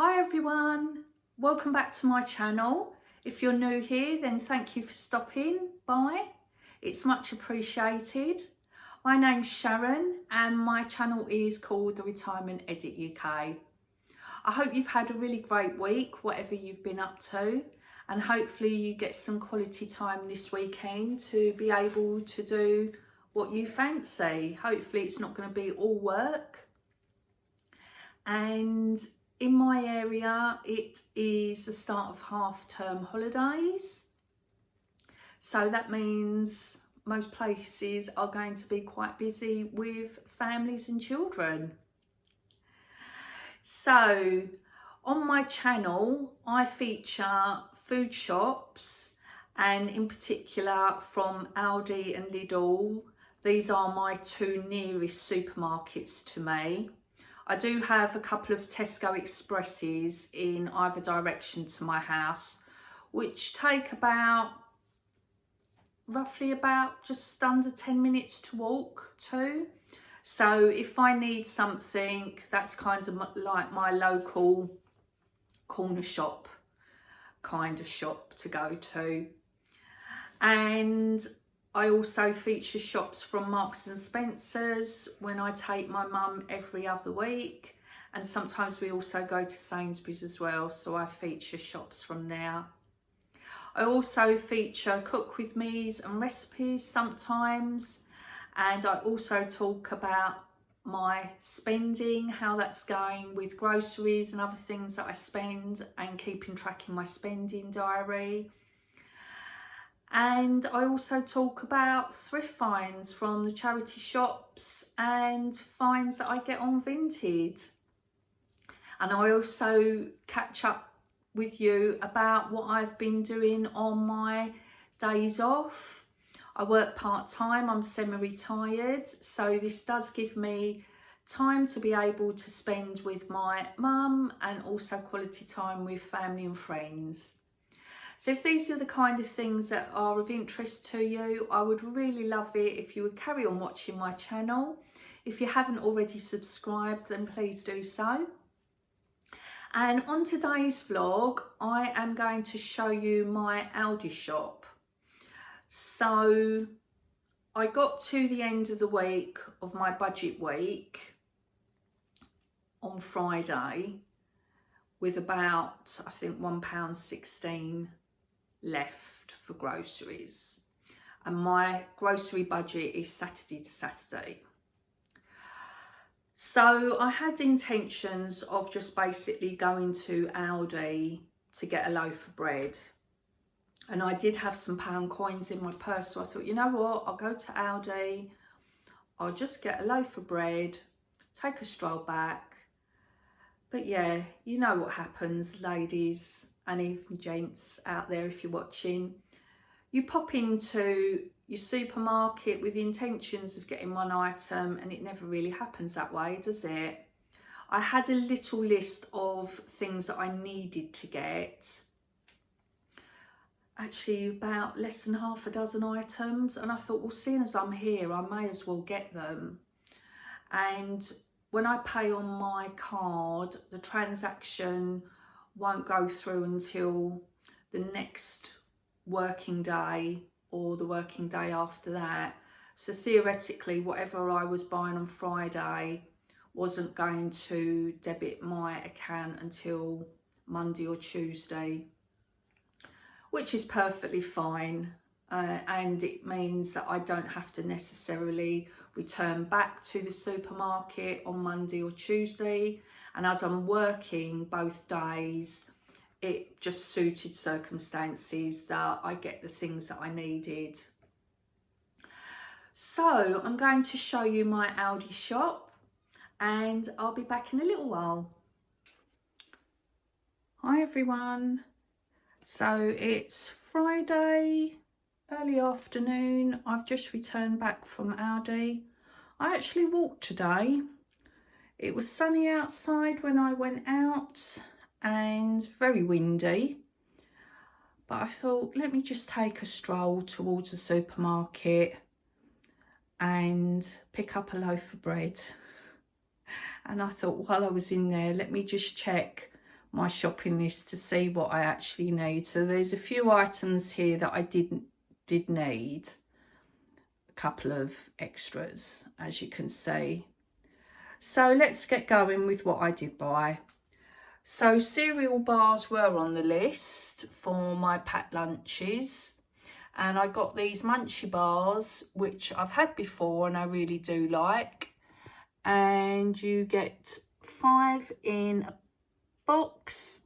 Hi everyone, welcome back to my channel. If you're new here, then thank you for stopping by. It's much appreciated. My name's Sharon and my channel is called The Retirement Edit UK. I hope you've had a really great week, whatever you've been up to, and hopefully you get some quality time this weekend to be able to do what you fancy. Hopefully it's not going to be all work. And in my area, it is the start of half-term holidays. So that means most places are going to be quite busy with families and children. So on my channel, I feature food shops, and in particular from Aldi and Lidl. These are my two nearest supermarkets to me. I do have a couple of Tesco Expresses in either direction to my house, which take roughly about just under 10 minutes to walk to. So if I need something, that's kind of like my local corner shop kind of shop to go to. And I also feature shops from Marks and Spencer's when I take my mum every other week, and sometimes we also go to Sainsbury's as well, so I feature shops from there. I also feature Cook With Me's and recipes sometimes, and I also talk about my spending, how that's going with groceries and other things that I spend, and keeping track in my spending diary. And I also talk about thrift finds from the charity shops and finds that I get on Vinted. And I also catch up with you about what I've been doing on my days off. I work part-time, I'm semi-retired, so this does give me time to be able to spend with my mum and also quality time with family and friends. So if these are the kind of things that are of interest to you, I would really love it if you would carry on watching my channel. If you haven't already subscribed, then please do so. And on today's vlog, I am going to show you my Aldi shop. So I got to the end of the week of my budget week on Friday with about, I think, £1.16 left for groceries, and my grocery budget is Saturday to Saturday. So I had intentions of just basically going to Aldi to get a loaf of bread, and I did have some pound coins in my purse, so I thought, you know what, I'll go to Aldi, I'll just get a loaf of bread, take a stroll back. But yeah, you know what happens, ladies and even gents out there if you're watching. You pop into your supermarket with the intentions of getting one item, and it never really happens that way, does it? I had a little list of things that I needed to get. Actually about less than half a dozen items, and I thought, well, seeing as I'm here, I may as well get them. And when I pay on my card, the transaction won't go through until the next working day or the working day after that. So theoretically, whatever I was buying on Friday wasn't going to debit my account until Monday or Tuesday, which is perfectly fine. And it means that I don't have to necessarily return back to the supermarket on Monday or Tuesday. And as I'm working both days, it just suited circumstances that I get the things that I needed. So I'm going to show you my Aldi shop, and I'll be back in a little while. Hi everyone. So it's Friday, early afternoon. I've just returned back from Aldi. I actually walked today. It was sunny outside when I went out and very windy, but I thought, let me just take a stroll towards the supermarket and pick up a loaf of bread. And I thought, while I was in there, let me just check my shopping list to see what I actually need. So there's a few items here that I did need, a couple of extras, as you can see. So let's get going with what I did buy. So cereal bars were on the list for my packed lunches, and I got these Munchie bars, which I've had before and I really do like. And you get 5 in a box,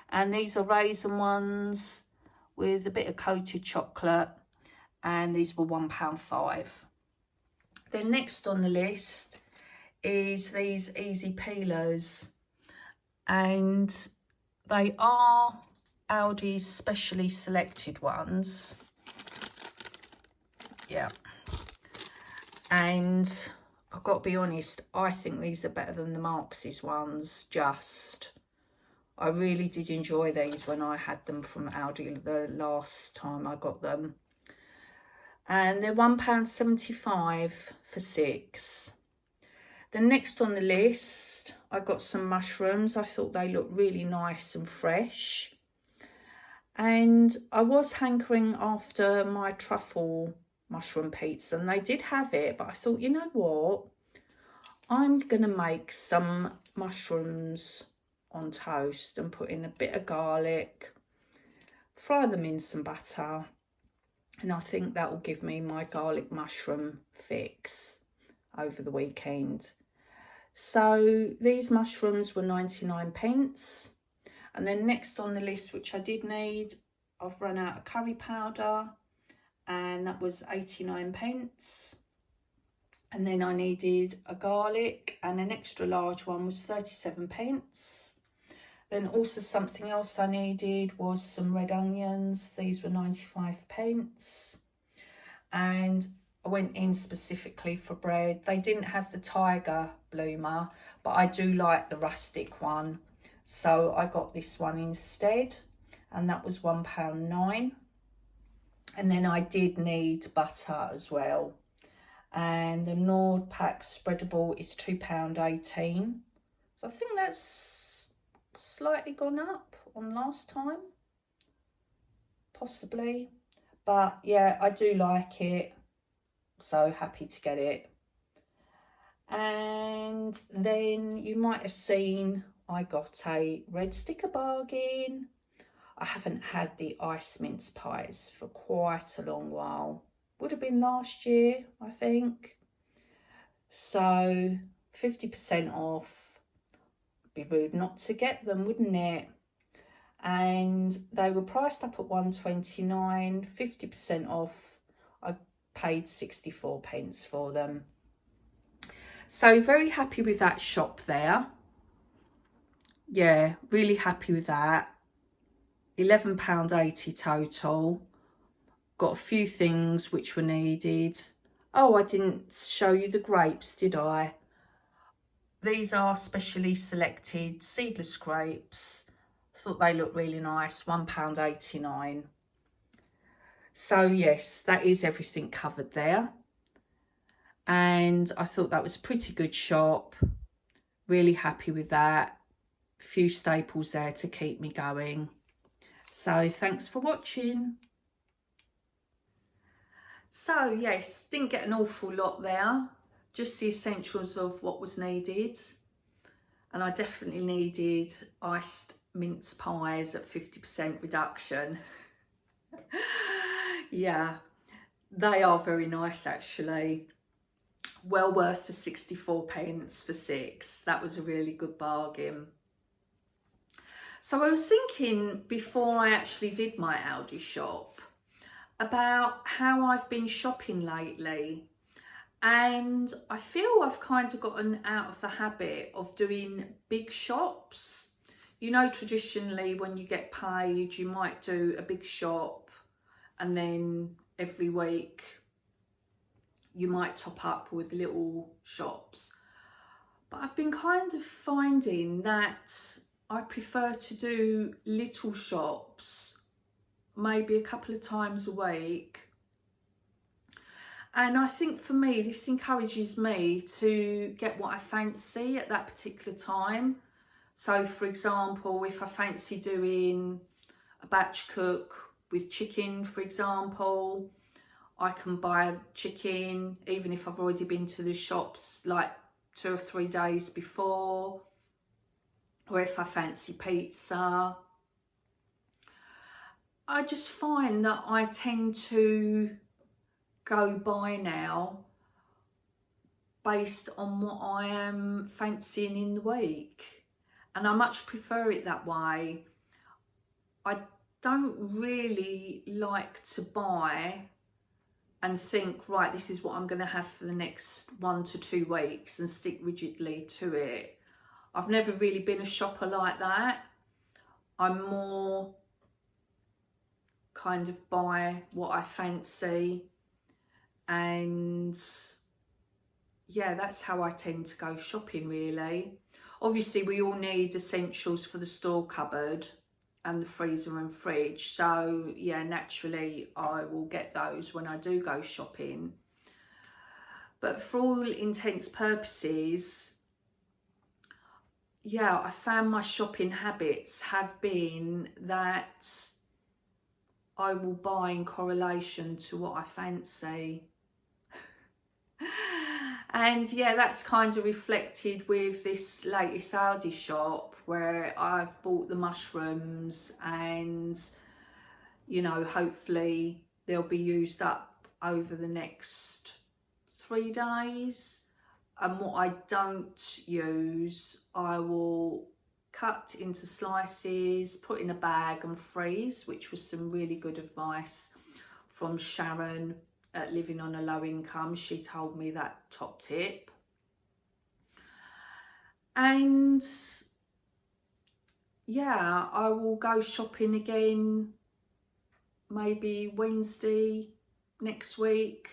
and these are raisin ones with a bit of coated chocolate, and these were £1.05. Then next on the list is these easy peelers, and they are Aldi's specially selected ones. Yeah, and I've got to be honest, I think these are better than the Marx's ones. I really did enjoy these when I had them from Aldi the last time I got them. And they're £1.75 for 6. Then next on the list, I got some mushrooms. I thought they looked really nice and fresh. And I was hankering after my truffle mushroom pizza, and they did have it, but I thought, you know what? I'm going to make some mushrooms on toast and put in a bit of garlic, fry them in some butter, and I think that will give me my garlic mushroom fix over the weekend. So these mushrooms were 99p. And then next on the list, which I did need, I've run out of curry powder, and that was 89p. And then I needed a garlic, and an extra large one was 37p. Then also something else I needed was some red onions. These were 95p. And I went in specifically for bread. They didn't have the tiger bloomer, but I do like the rustic one. So I got this one instead, and that was £1.09. And then I did need butter as well. And the Nord pack spreadable is £2.18. So I think that's slightly gone up on last time, possibly. But yeah, I do like it, so happy to get it. And then you might have seen I got a red sticker bargain. I haven't had the ice mince pies for quite a long while. Would have been last year, I think. So 50% off. Be rude not to get them, wouldn't it? And they were priced up at £1.29, 50% off. I paid 64p for them. So very happy with that shop there. Yeah, really happy with that. £11.80 total. Got a few things which were needed. Oh, I didn't show you the grapes, did I? These are specially selected seedless grapes. Thought they looked really nice, £1.89. So yes, that is everything covered there. And I thought that was a pretty good shop. Really happy with that. A few staples there to keep me going. So thanks for watching. So yes, didn't get an awful lot there. Just the essentials of what was needed. And I definitely needed iced mince pies at 50% reduction. Yeah, they are very nice actually. Well worth the 64p for 6. That was a really good bargain. So I was thinking before I actually did my Aldi shop about how I've been shopping lately. And I feel I've kind of gotten out of the habit of doing big shops. You know, traditionally when you get paid, you might do a big shop, and then every week you might top up with little shops. But I've been kind of finding that I prefer to do little shops, maybe a couple of times a week. And I think for me, this encourages me to get what I fancy at that particular time. So for example, if I fancy doing a batch cook with chicken, for example, I can buy chicken even if I've already been to the shops like 2 or 3 days before. Or if I fancy pizza. I just find that I tend to go buy now based on what I am fancying in the week. And I much prefer it that way. I don't really like to buy and think, right, this is what I'm going to have for the next 1 to 2 weeks and stick rigidly to it. I've never really been a shopper like that. I'm more kind of buy what I fancy, and yeah, that's how I tend to go shopping really. Obviously we all need essentials for the store cupboard and the freezer and fridge, so yeah, naturally I will get those when I do go shopping. But for all intents purposes, yeah, I found my shopping habits have been that I will buy in correlation to what I fancy. And yeah, that's kind of reflected with this latest Aldi shop where I've bought the mushrooms, and you know, hopefully they'll be used up over the next 3 days. And what I don't use, I will cut into slices, put in a bag and freeze, which was some really good advice from Sharon at Living on a Low Income. She told me that top tip. And yeah, I will go shopping again maybe Wednesday next week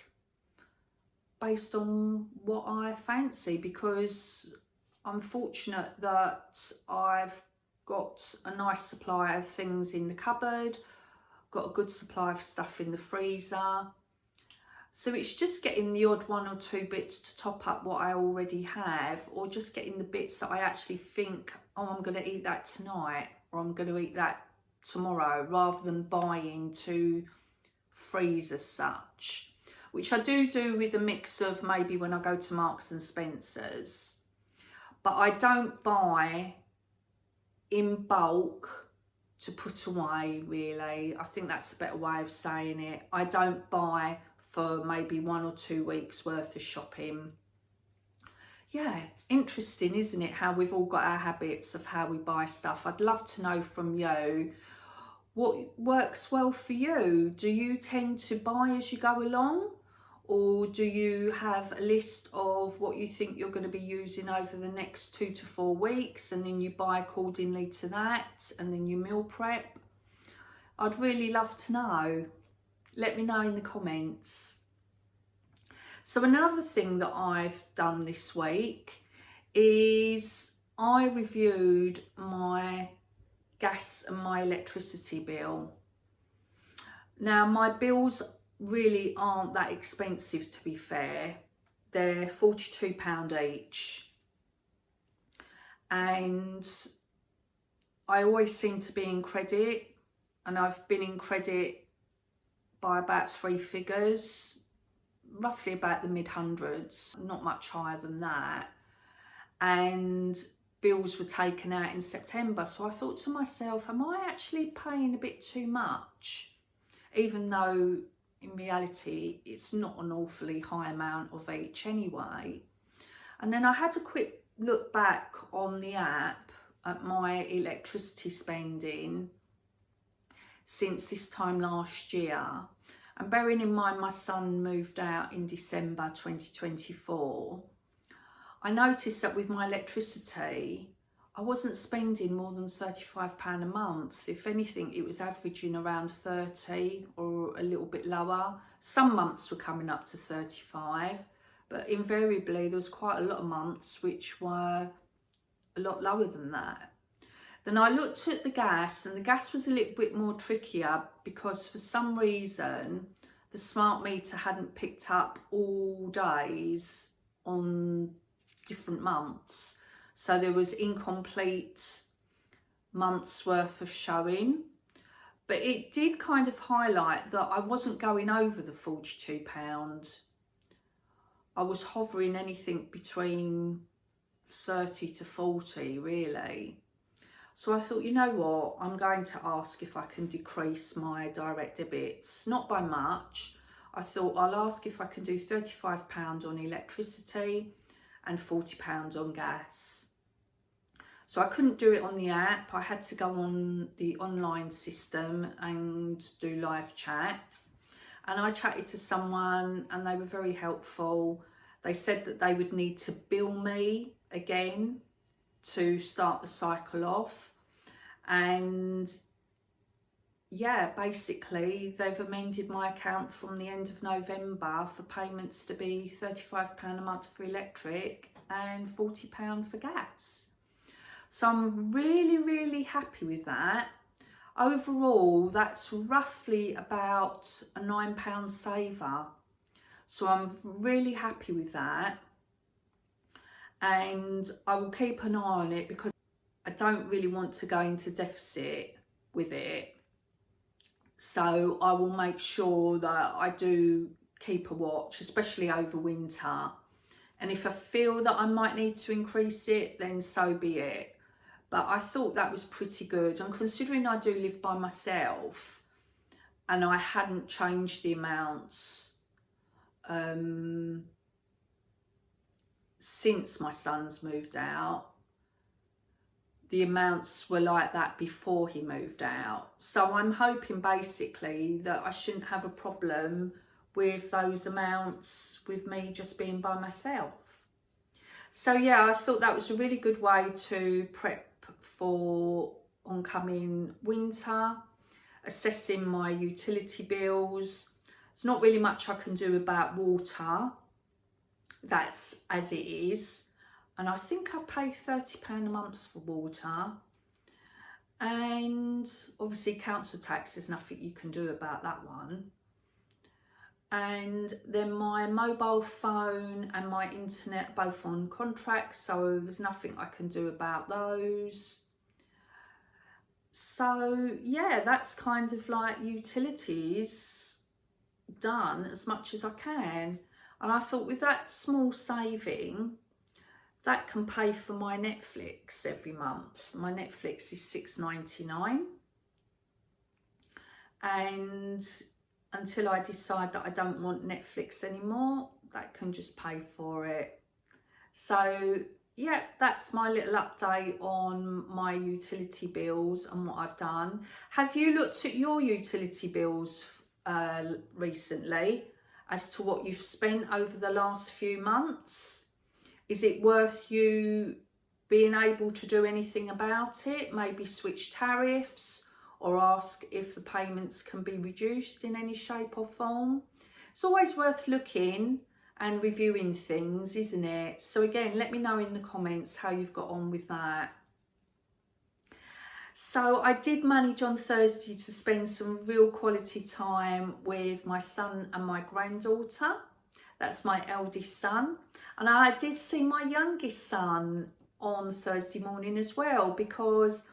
based on what I fancy, because I'm fortunate that I've got a nice supply of things in the cupboard, got a good supply of stuff in the freezer. So it's just getting the odd 1 or 2 bits to top up what I already have, or just getting the bits that I actually think, oh, I'm going to eat that tonight, or I'm going to eat that tomorrow, rather than buying to freeze as such, which I do with a mix of maybe when I go to Marks and Spencer's. But I don't buy in bulk to put away, really. I think that's a better way of saying it. I don't buy for maybe 1 or 2 weeks worth of shopping. Yeah, interesting, isn't it, how we've all got our habits of how we buy stuff. I'd love to know from you what works well for you. Do you tend to buy as you go along, or do you have a list of what you think you're going to be using over the next 2 to 4 weeks, and then you buy accordingly to that, and then you meal prep? I'd really love to know. Let me know in the comments. So another thing that I've done this week is I reviewed my gas and my electricity bill. Now, my bills really aren't that expensive, to be fair. They're £42 each. And I always seem to be in credit, and I've been in credit by about 3 figures, roughly about the mid-hundreds, not much higher than that. And bills were taken out in September, so I thought to myself, am I actually paying a bit too much? Even though in reality it's not an awfully high amount of each anyway. And then I had a quick look back on the app at my electricity spending since this time last year, and bearing in mind my son moved out in December 2024, I noticed that with my electricity I wasn't spending more than £35 a month. If anything, it was averaging around 30 or a little bit lower. Some months were coming up to 35, but invariably there was quite a lot of months which were a lot lower than that. Then I looked at the gas, and the gas was a little bit more trickier because for some reason the smart meter hadn't picked up all days on different months. So there was incomplete months worth of showing. But it did kind of highlight that I wasn't going over the £42. I was hovering anything between 30 to 40 really. So I thought, you know what, I'm going to ask if I can decrease my direct debits, not by much. I thought I'll ask if I can do £35 on electricity and £40 on gas. So I couldn't do it on the app. I had to go on the online system and do live chat. And I chatted to someone and they were very helpful. They said that they would need to bill me again to start the cycle off. And yeah, basically they've amended my account from the end of November for payments to be £35 a month for electric and £40 for gas. So I'm really, really happy with that. Overall, that's roughly about a £9 saver. So I'm really happy with that. And I will keep an eye on it because I don't really want to go into deficit with it. So I will make sure that I do keep a watch, especially over winter. And if I feel that I might need to increase it, then so be it. But I thought that was pretty good. And considering I do live by myself and I hadn't changed the amounts since my son's moved out, the amounts were like that before he moved out. So I'm hoping basically that I shouldn't have a problem with those amounts with me just being by myself. So yeah, I thought that was a really good way to prep for oncoming winter, assessing my utility bills. There's not really much I can do about water. That's as it is. And I think I pay £30 a month for water. And obviously council tax, there's nothing you can do about that one. And then my mobile phone and my internet are both on contract, so there's nothing I can do about those. So yeah, that's kind of like utilities done as much as I can. And I thought with that small saving, that can pay for my Netflix every month. My Netflix is £6.99. And until I decide that I don't want Netflix anymore, that can just pay for it. So yeah, that's my little update on my utility bills and what I've done. Have you looked at your utility bills recently as to what you've spent over the last few months? Is it worth you being able to do anything about it? Maybe switch tariffs or ask if the payments can be reduced in any shape or form. It's always worth looking and reviewing things, isn't it? So again, let me know in the comments how you've got on with that. So I did manage on Thursday to spend some real quality time with my son and my granddaughter. That's my eldest son. And I did see my youngest son on Thursday morning as well, because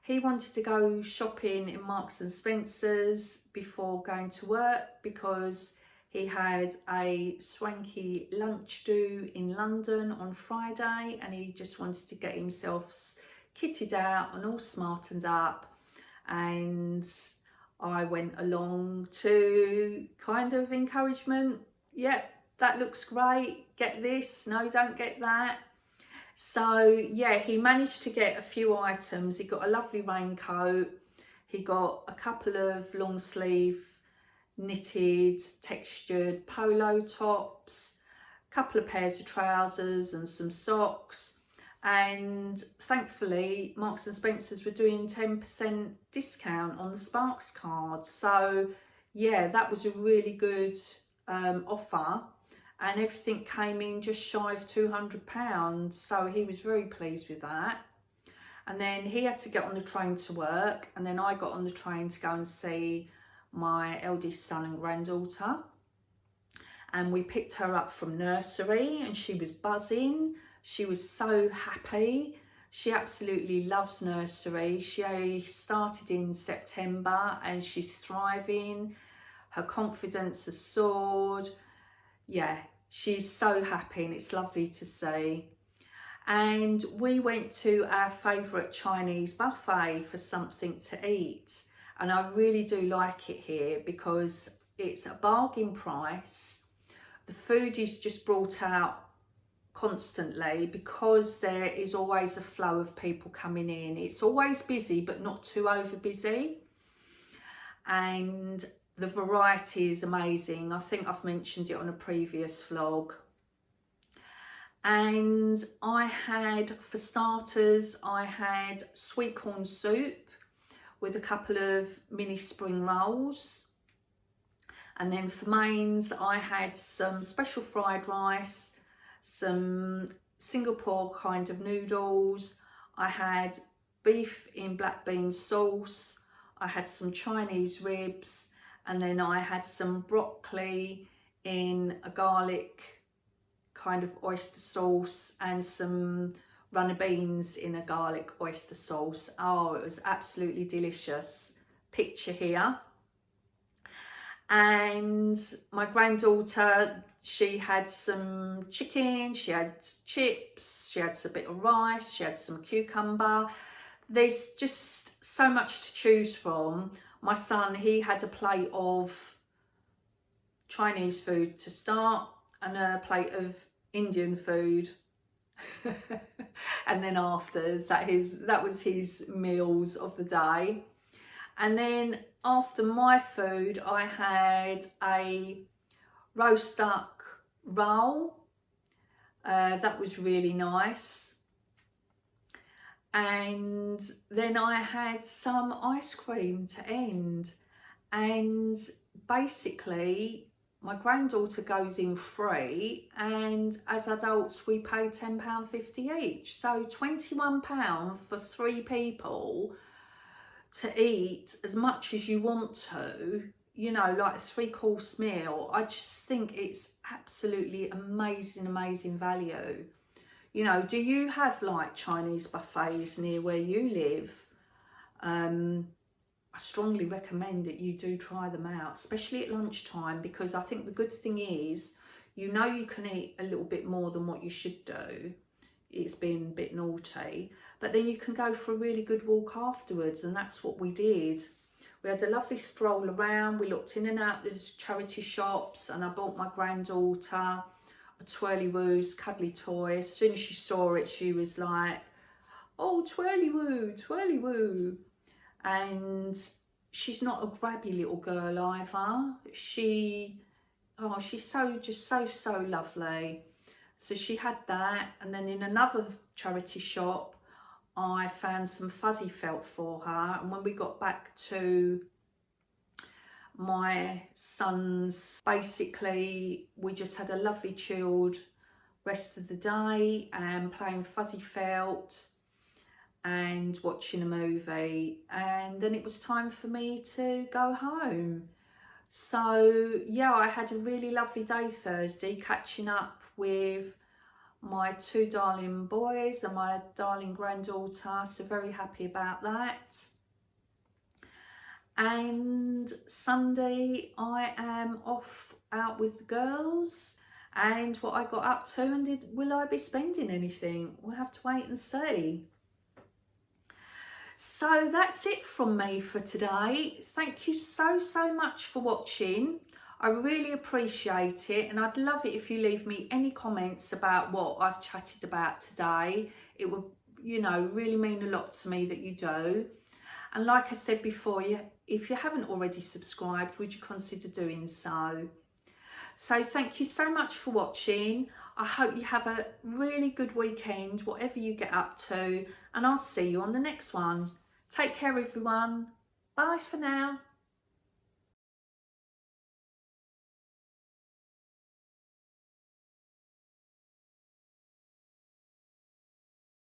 he wanted to go shopping in Marks and Spencer's before going to work, because he had a swanky lunch do in London on Friday and he just wanted to get himself kitted out and all smartened up. And I went along to kind of encouragement. Yep, that looks great. Get this. No, don't get that. So yeah, he managed to get a few items. He got a lovely raincoat. He got a couple of long sleeve knitted textured polo tops, a couple of pairs of trousers and some socks. And thankfully Marks and Spencer's were doing 10% discount on the Sparks card. So yeah, that was a really good offer. And everything came in just shy of £200. So he was very pleased with that. And then he had to get on the train to work. And then I got on the train to go and see my eldest son and granddaughter. And we picked her up from nursery and she was buzzing. She was so happy. She absolutely loves nursery. She started in September and she's thriving. Her confidence has soared. Yeah, she's so happy and it's lovely to see. And we went to our favourite Chinese buffet for something to eat. And I really do like it here because it's a bargain price. The food is just brought out constantly because there is always a flow of people coming in. It's always busy, but not too over busy. And the variety is amazing. I think I've mentioned it on a previous vlog. And I had, for starters, I had sweet corn soup with a couple of mini spring rolls. And then for mains, I had some special fried rice, some Singapore kind of noodles. I had beef in black bean sauce. I had some Chinese ribs. And then I had some broccoli in a garlic kind of oyster sauce and some runner beans in a garlic oyster sauce. Oh, it was absolutely delicious. Picture here. And my granddaughter, she had some chicken, she had chips, she had a bit of rice, she had some cucumber. There's just so much to choose from. My son, he had a plate of Chinese food to start and a plate of Indian food. And then afters, that was his meals of the day. And then after my food, I had a roast duck roll. That was really nice. And then I had some ice cream to end. And basically, my granddaughter goes in free, and as adults we pay £10.50 each. So £21 for 3 people to eat as much as you want to, you know, like a 3-course meal. I just think it's absolutely amazing value. You know, do you have like Chinese buffets near where you live? I strongly recommend that you do try them out, especially at lunchtime, because I think the good thing is, you know, you can eat a little bit more than what you should do. It's been a bit naughty, but then you can go for a really good walk afterwards, and that's what we did. We had a lovely stroll around. We looked in and out these charity shops, and I bought my granddaughter a Twirly Woo's cuddly toy. As soon as she saw it, she was like, "Oh, Twirly Woo, Twirly Woo." And she's not a grabby little girl either. She's so lovely. So she had that. And then in another charity shop, I found some fuzzy felt for her. And when we got back to my son's, basically we just had a lovely chilled rest of the day and playing fuzzy felt and watching a movie, and then it was time for me to go home. So yeah, I had a really lovely day Thursday, catching up with my 2 darling boys and my darling granddaughter, so very happy about that. And Sunday I am off out with the girls, and what I got up to, and will I be spending anything? We'll have to wait and see. So that's it from me for today. Thank you so much for watching. I really appreciate it, and I'd love it if you leave me any comments about what I've chatted about today. It would, you know, really mean a lot to me that you do. And like I said before, if you haven't already subscribed, would you consider doing so? So thank you so much for watching. I hope you have a really good weekend, whatever you get up to, and I'll see you on the next one. Take care, everyone. Bye for now.